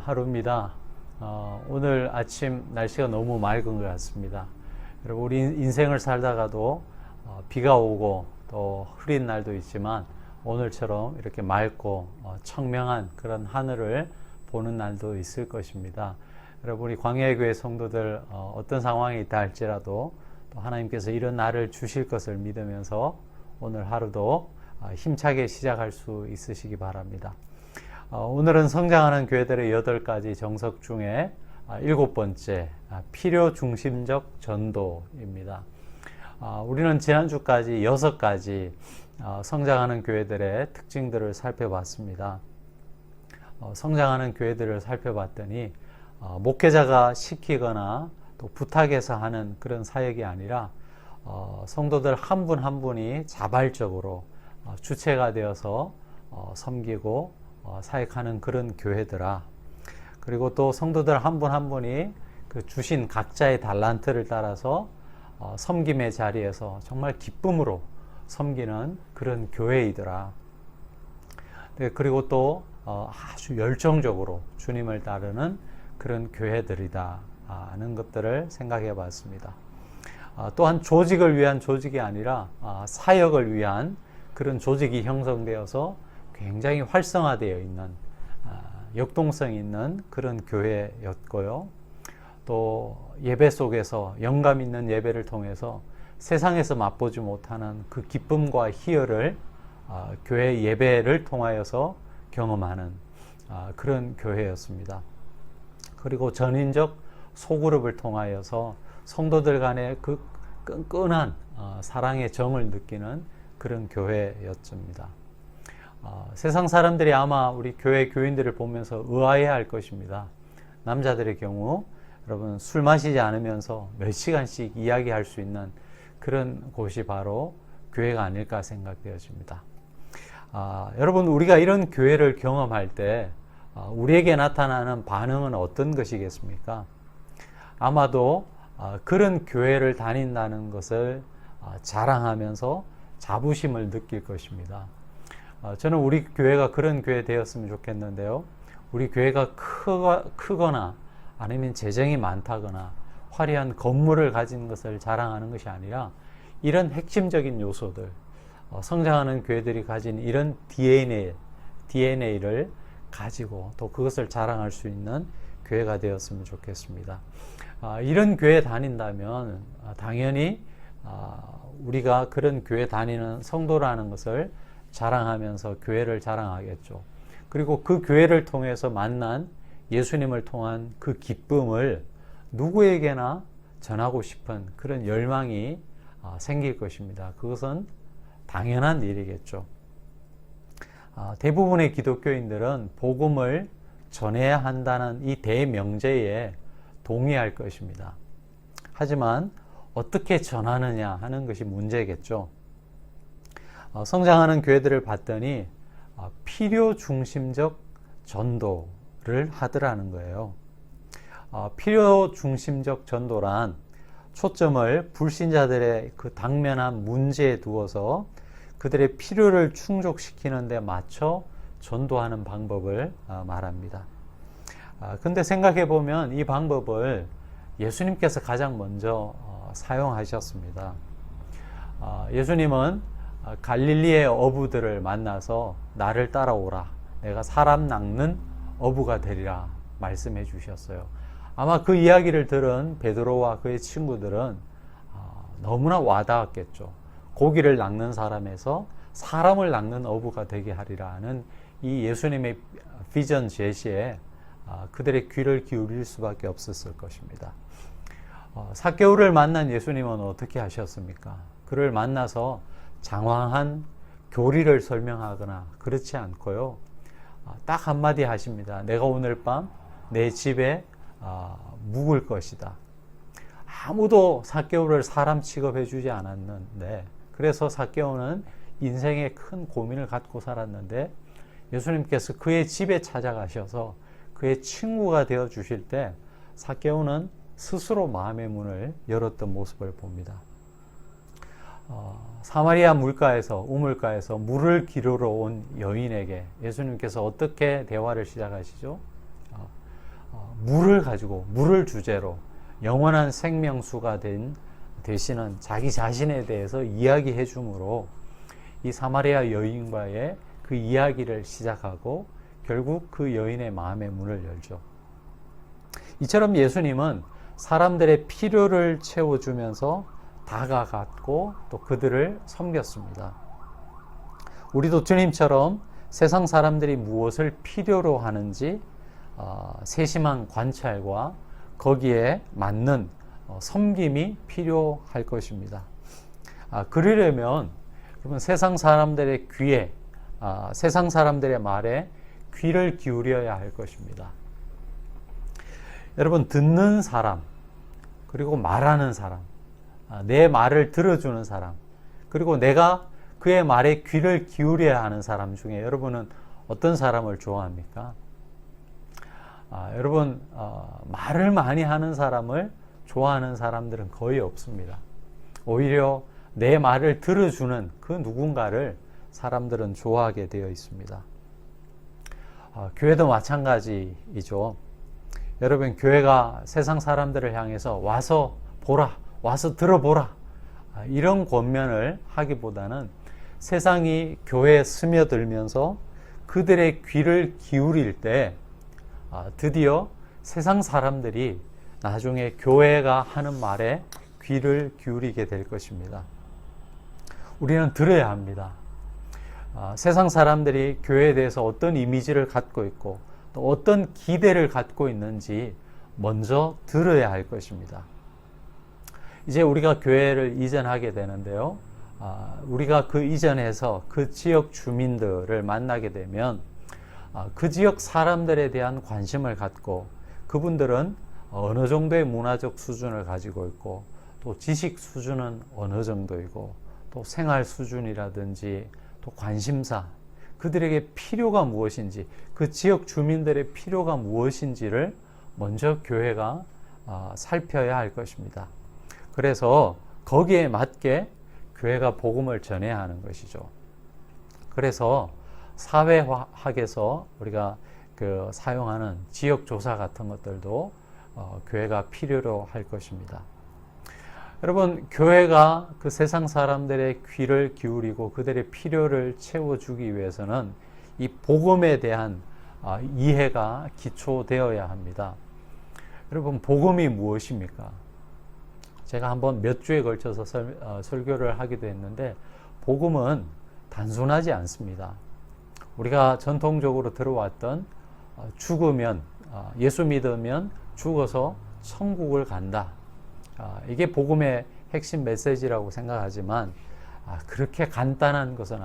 하루입니다. 오늘 아침 날씨가 너무 맑은 것 같습니다. 여러분, 우리 인생을 살다가도 비가 오고 또 흐린 날도 있지만 오늘처럼 이렇게 맑고 청명한 그런 하늘을 보는 날도 있을 것입니다. 여러분, 우리 광야의 교회 성도들 어떤 상황이 있다 할지라도 또 하나님께서 이런 날을 주실 것을 믿으면서 오늘 하루도 힘차게 시작할 수 있으시기 바랍니다. 오늘은 성장하는 교회들의 8가지 정석 중에 7번째, 필요 중심적 전도입니다. 우리는 지난주까지 6가지 성장하는 교회들의 특징들을 살펴봤습니다. 성장하는 교회들을 살펴봤더니 목회자가 시키거나 또 부탁해서 하는 그런 사역이 아니라 성도들 한 분 한 분이 자발적으로 주체가 되어서 섬기고 사역하는 그런 교회더라. 그리고 또 성도들 한 분 한 분이 그 주신 각자의 달란트를 따라서 섬김의 자리에서 정말 기쁨으로 섬기는 그런 교회이더라. 그리고 또 아주 열정적으로 주님을 따르는 그런 교회들이다 하는 것들을 생각해 봤습니다. 또한 조직을 위한 조직이 아니라 사역을 위한 그런 조직이 형성되어서 굉장히 활성화되어 있는 역동성 있는 그런 교회였고요. 또 예배 속에서 영감 있는 예배를 통해서 세상에서 맛보지 못하는 그 기쁨과 희열을 교회 예배를 통하여서 경험하는 그런 교회였습니다. 그리고 전인적 소그룹을 통하여서 성도들 간의 그 끈끈한 사랑의 정을 느끼는 그런 교회였습니다. 세상 사람들이 아마 우리 교회 교인들을 보면서 의아해할 것입니다. 남자들의 경우 여러분 술 마시지 않으면서 몇 시간씩 이야기할 수 있는 그런 곳이 바로 교회가 아닐까 생각되어집니다. 여러분, 우리가 이런 교회를 경험할 때 우리에게 나타나는 반응은 어떤 것이겠습니까? 아마도 그런 교회를 다닌다는 것을 자랑하면서 자부심을 느낄 것입니다. 저는 우리 교회가 그런 교회 되었으면 좋겠는데요. 우리 교회가 크거나 아니면 재정이 많다거나 화려한 건물을 가진 것을 자랑하는 것이 아니라 이런 핵심적인 요소들, 성장하는 교회들이 가진 이런 DNA를 가지고 또 그것을 자랑할 수 있는 교회가 되었으면 좋겠습니다. 이런 교회 다닌다면 당연히 우리가 그런 교회 다니는 성도라는 것을 자랑하면서 교회를 자랑하겠죠. 그리고 그 교회를 통해서 만난 예수님을 통한 그 기쁨을 누구에게나 전하고 싶은 그런 열망이 생길 것입니다. 그것은 당연한 일이겠죠. 대부분의 기독교인들은 복음을 전해야 한다는 이 대명제에 동의할 것입니다. 하지만 어떻게 전하느냐 하는 것이 문제겠죠. 성장하는 교회들을 봤더니 필요 중심적 전도를 하더라는 거예요. 필요 중심적 전도란 초점을 불신자들의 그 당면한 문제에 두어서 그들의 필요를 충족시키는 데 맞춰 전도하는 방법을 말합니다. 근데 생각해 보면 이 방법을 예수님께서 가장 먼저 사용하셨습니다. 예수님은 갈릴리의 어부들을 만나서 나를 따라오라. 내가 사람 낚는 어부가 되리라 말씀해 주셨어요. 아마 그 이야기를 들은 베드로와 그의 친구들은 너무나 와닿았겠죠. 고기를 낚는 사람에서 사람을 낚는 어부가 되게 하리라는 이 예수님의 비전 제시에 그들의 귀를 기울일 수밖에 없었을 것입니다. 삭개오를 만난 예수님은 어떻게 하셨습니까? 그를 만나서 장황한 교리를 설명하거나 그렇지 않고요. 딱 한마디 하십니다. 내가 오늘 밤 내 집에 묵을 것이다. 아무도 삭개오를 사람 취급해 주지 않았는데, 그래서 삭개오는 인생의 큰 고민을 갖고 살았는데 예수님께서 그의 집에 찾아가셔서 그의 친구가 되어 주실 때 삭개오는 스스로 마음의 문을 열었던 모습을 봅니다. 사마리아 우물가에서 물을 기르러 온 여인에게 예수님께서 어떻게 대화를 시작하시죠? 물을 가지고 물을 주제로 영원한 생명수가 되시는 자기 자신에 대해서 이야기해 주므로 이 사마리아 여인과의 그 이야기를 시작하고 결국 그 여인의 마음의 문을 열죠. 이처럼 예수님은 사람들의 필요를 채워주면서 다가갔고 또 그들을 섬겼습니다. 우리도 주님처럼 세상 사람들이 무엇을 필요로 하는지 세심한 관찰과 거기에 맞는 섬김이 필요할 것입니다. 그러려면 여러분 세상 사람들의 귀에 세상 사람들의 말에 귀를 기울여야 할 것입니다. 여러분 듣는 사람 그리고 말하는 사람 내 말을 들어주는 사람 그리고 내가 그의 말에 귀를 기울여야 하는 사람 중에 여러분은 어떤 사람을 좋아합니까? 여러분 말을 많이 하는 사람을 좋아하는 사람들은 거의 없습니다. 오히려 내 말을 들어주는 그 누군가를 사람들은 좋아하게 되어 있습니다. 교회도 마찬가지이죠. 여러분 교회가 세상 사람들을 향해서 와서 보라, 와서 들어보라 이런 권면을 하기보다는 세상이 교회에 스며들면서 그들의 귀를 기울일 때 드디어 세상 사람들이 나중에 교회가 하는 말에 귀를 기울이게 될 것입니다. 우리는 들어야 합니다. 세상 사람들이 교회에 대해서 어떤 이미지를 갖고 있고 또 어떤 기대를 갖고 있는지 먼저 들어야 할 것입니다. 이제 우리가 교회를 이전하게 되는데요. 우리가 그 이전에서 그 지역 주민들을 만나게 되면 그 지역 사람들에 대한 관심을 갖고 그분들은 어느 정도의 문화적 수준을 가지고 있고 또 지식 수준은 어느 정도이고 또 생활 수준이라든지 또 관심사 그들에게 필요가 무엇인지 그 지역 주민들의 필요가 무엇인지를 먼저 교회가 살펴야 할 것입니다. 그래서 거기에 맞게 교회가 복음을 전해야 하는 것이죠. 그래서 사회학에서 우리가 사용하는 지역조사 같은 것들도 교회가 필요로 할 것입니다. 여러분, 교회가 그 세상 사람들의 귀를 기울이고 그들의 필요를 채워주기 위해서는 이 복음에 대한 이해가 기초되어야 합니다. 여러분, 복음이 무엇입니까? 제가 한번 몇 주에 걸쳐서 설교를 하기도 했는데 복음은 단순하지 않습니다. 우리가 전통적으로 들어왔던 죽으면 예수 믿으면 죽어서 천국을 간다. 이게 복음의 핵심 메시지라고 생각하지만 그렇게 간단한 것은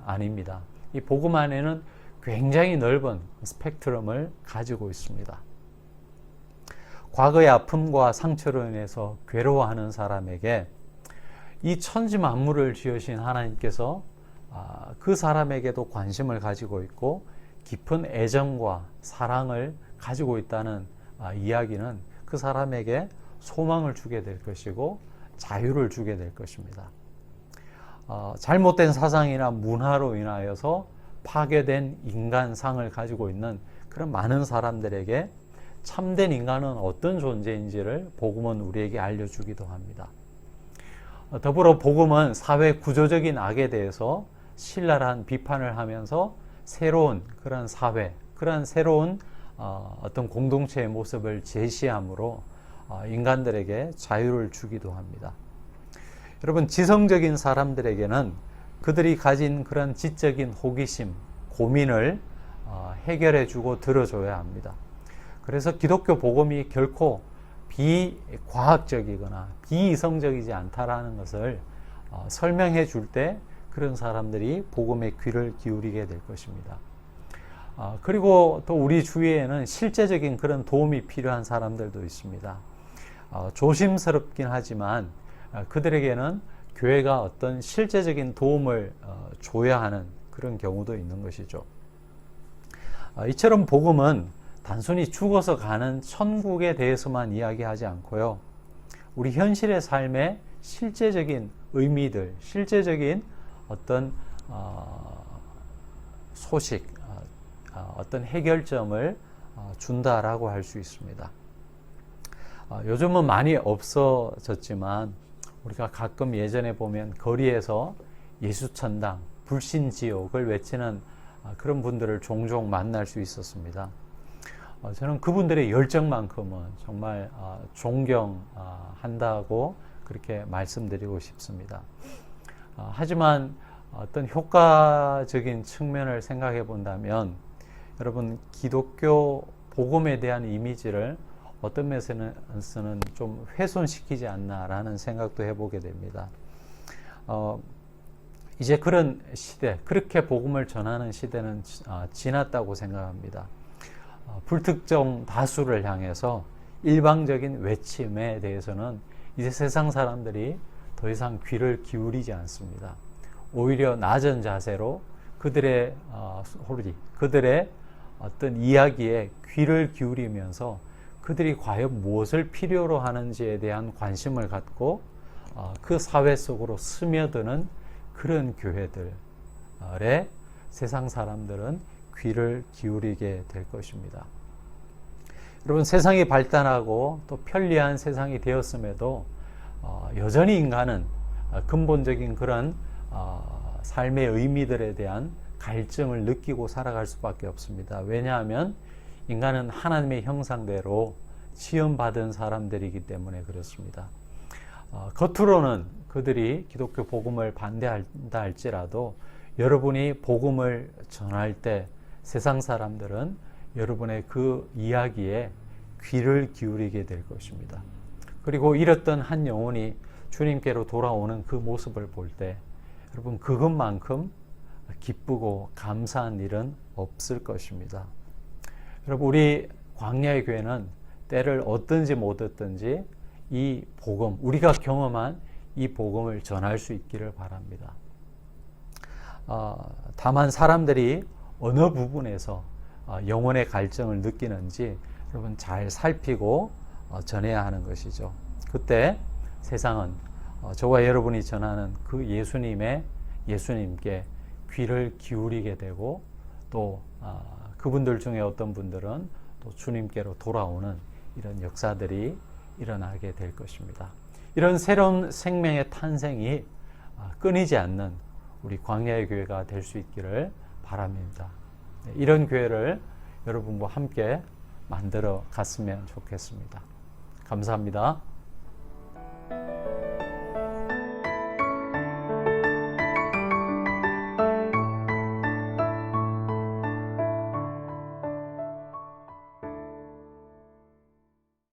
아닙니다. 이 복음 안에는 굉장히 넓은 스펙트럼을 가지고 있습니다. 과거의 아픔과 상처로 인해서 괴로워하는 사람에게 이 천지 만물을 지으신 하나님께서 그 사람에게도 관심을 가지고 있고 깊은 애정과 사랑을 가지고 있다는 이야기는 그 사람에게 소망을 주게 될 것이고 자유를 주게 될 것입니다. 잘못된 사상이나 문화로 인하여서 파괴된 인간상을 가지고 있는 그런 많은 사람들에게 참된 인간은 어떤 존재인지를 복음은 우리에게 알려주기도 합니다. 더불어 복음은 사회 구조적인 악에 대해서 신랄한 비판을 하면서 새로운 그런 사회, 그런 새로운 어떤 공동체의 모습을 제시함으로 인간들에게 자유를 주기도 합니다. 여러분, 지성적인 사람들에게는 그들이 가진 그런 지적인 호기심, 고민을 해결해주고 들어줘야 합니다. 그래서 기독교 복음이 결코 비과학적이거나 비이성적이지 않다라는 것을 설명해 줄 때 그런 사람들이 복음의 귀를 기울이게 될 것입니다. 그리고 또 우리 주위에는 실제적인 그런 도움이 필요한 사람들도 있습니다. 조심스럽긴 하지만 그들에게는 교회가 어떤 실제적인 도움을 줘야 하는 그런 경우도 있는 것이죠. 이처럼 복음은 단순히 죽어서 가는 천국에 대해서만 이야기하지 않고요. 우리 현실의 삶의 실제적인 의미들, 실제적인 어떤 소식, 어떤 해결점을 준다라고 할 수 있습니다. 요즘은 많이 없어졌지만 우리가 가끔 예전에 보면 거리에서 예수천당, 불신지옥을 외치는 그런 분들을 종종 만날 수 있었습니다. 저는 그분들의 열정만큼은 정말 존경한다고 그렇게 말씀드리고 싶습니다. 하지만 어떤 효과적인 측면을 생각해 본다면 여러분 기독교 복음에 대한 이미지를 어떤 면에서는 좀 훼손시키지 않나라는 생각도 해보게 됩니다. 이제 그런 시대, 그렇게 복음을 전하는 시대는 지났다고 생각합니다. 불특정 다수를 향해서 일방적인 외침에 대해서는 이제 세상 사람들이 더 이상 귀를 기울이지 않습니다. 오히려 낮은 자세로 그들의 소리, 그들의 어떤 이야기에 귀를 기울이면서 그들이 과연 무엇을 필요로 하는지에 대한 관심을 갖고 그 사회 속으로 스며드는 그런 교회들에 세상 사람들은 귀를 기울이게 될 것입니다. 여러분, 세상이 발달하고 또 편리한 세상이 되었음에도 여전히 인간은 근본적인 그런 삶의 의미들에 대한 갈증을 느끼고 살아갈 수밖에 없습니다. 왜냐하면 인간은 하나님의 형상대로 지음받은 사람들이기 때문에 그렇습니다. 겉으로는 그들이 기독교 복음을 반대한다 할지라도 여러분이 복음을 전할 때 세상 사람들은 여러분의 그 이야기에 귀를 기울이게 될 것입니다. 그리고 잃었던 한 영혼이 주님께로 돌아오는 그 모습을 볼 때 여러분 그것만큼 기쁘고 감사한 일은 없을 것입니다. 여러분, 우리 광야의 교회는 때를 얻든지 못 얻든지 이 복음, 우리가 경험한 이 복음을 전할 수 있기를 바랍니다. 다만 사람들이 어느 부분에서 영혼의 갈증을 느끼는지 여러분 잘 살피고 전해야 하는 것이죠. 그때 세상은 저와 여러분이 전하는 그 예수님께 귀를 기울이게 되고 또 그분들 중에 어떤 분들은 또 주님께로 돌아오는 이런 역사들이 일어나게 될 것입니다. 이런 새로운 생명의 탄생이 끊이지 않는 우리 광야의 교회가 될 수 있기를 바랍니다. 이런 교회를 여러분과 함께 만들어 갔으면 좋겠습니다. 감사합니다.